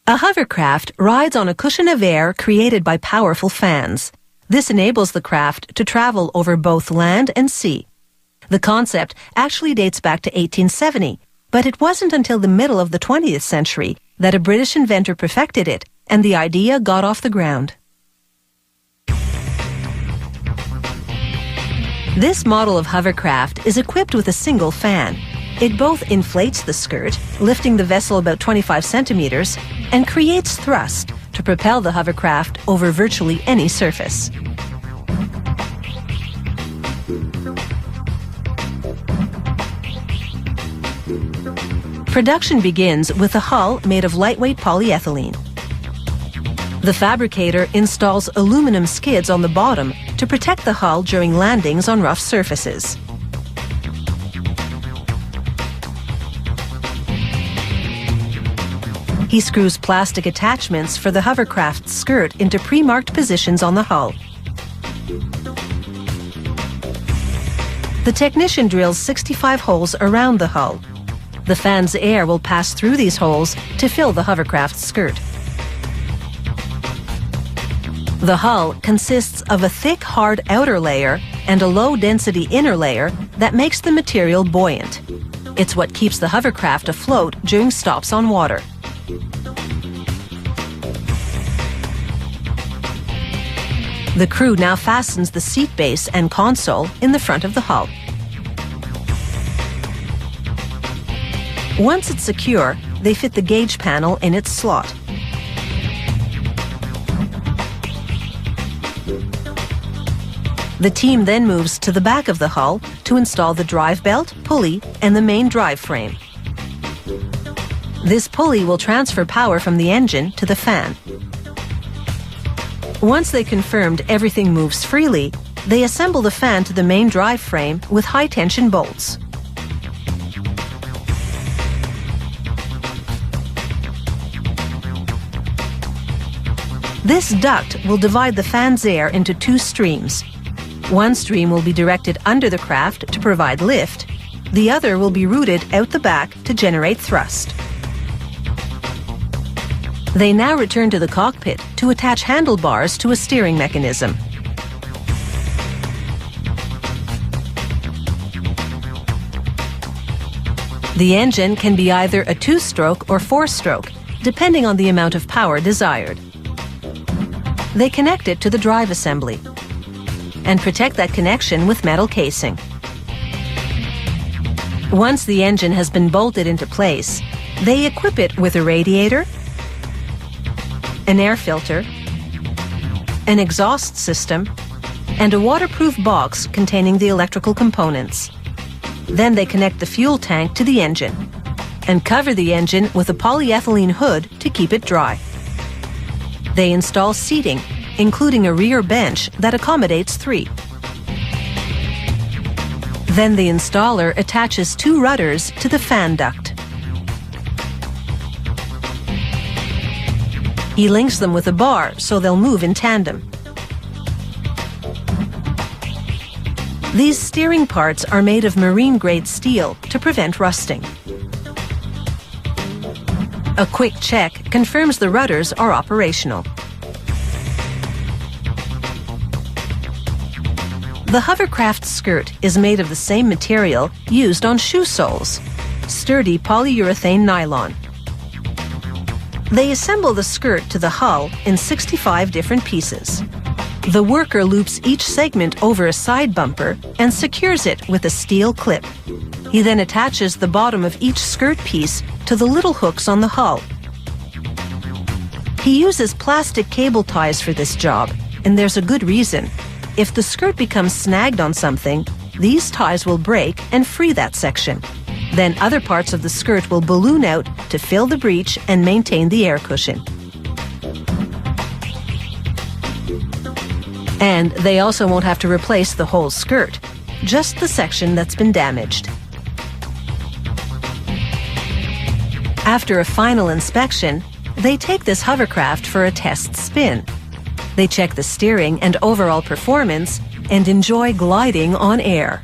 A hovercraft rides on a cushion of air created by powerful fans. This enables the craft to travel over both land and sea. The concept actually dates back to 1870, but it wasn't until the middle of the 20th century that a British inventor perfected it, and the idea got off the ground. This model of hovercraft is equipped with a single fan. It both inflates the skirt, lifting the vessel about 25 centimeters, and creates thrust to propel the hovercraft over virtually any surface. Production begins with a hull made of lightweight polyethylene. The fabricator installs aluminum skids on the bottom to protect the hull during landings on rough surfaces. He screws plastic attachments for the hovercraft's skirt into pre-marked positions on the hull. The technician drills 65 holes around the hull. The fan's air will pass through these holes to fill the hovercraft's skirt. The hull consists of a thick, hard outer layer and a low-density inner layer that makes the material buoyant. It's what keeps the hovercraft afloat during stops on water. The crew now fastens the seat base and console in the front of the hull. Once it's secure, they fit the gauge panel in its slot. The team then moves to the back of the hull to install the drive belt, pulley, and the main drive frame. This pulley will transfer power from the engine to the fan. Once they confirmed everything moves freely, they assemble the fan to the main drive frame with high-tension bolts. This duct will divide the fan's air into two streams. One stream will be directed under the craft to provide lift. The other will be routed out the back to generate thrust. They now return to the cockpit to attach handlebars to a steering mechanism. The engine can be either a 2-stroke or 4-stroke, depending on the amount of power desired. They connect it to the drive assembly and protect that connection with metal casing. Once the engine has been bolted into place, they equip it with a radiator, an air filter, an exhaust system, and a waterproof box containing the electrical components. Then they connect the fuel tank to the engine and cover the engine with a polyethylene hood to keep it dry. They install seating, including a rear bench that accommodates 3. Then the installer attaches 2 rudders to the fan duct. He links them with a bar so they'll move in tandem. These steering parts are made of marine-grade steel to prevent rusting. A quick check confirms the rudders are operational. The hovercraft skirt is made of the same material used on shoe soles, sturdy polyurethane nylon. They assemble the skirt to the hull in 65 different pieces. The worker loops each segment over a side bumper and secures it with a steel clip. He then attaches the bottom of each skirt piece to the little hooks on the hull. He uses plastic cable ties for this job, and there's a good reason. If the skirt becomes snagged on something, these ties will break and free that section. Then other parts of the skirt will balloon out to fill the breach and maintain the air cushion. And they also won't have to replace the whole skirt, just the section that's been damaged. After a final inspection, they take this hovercraft for a test spin. They check the steering and overall performance and enjoy gliding on air.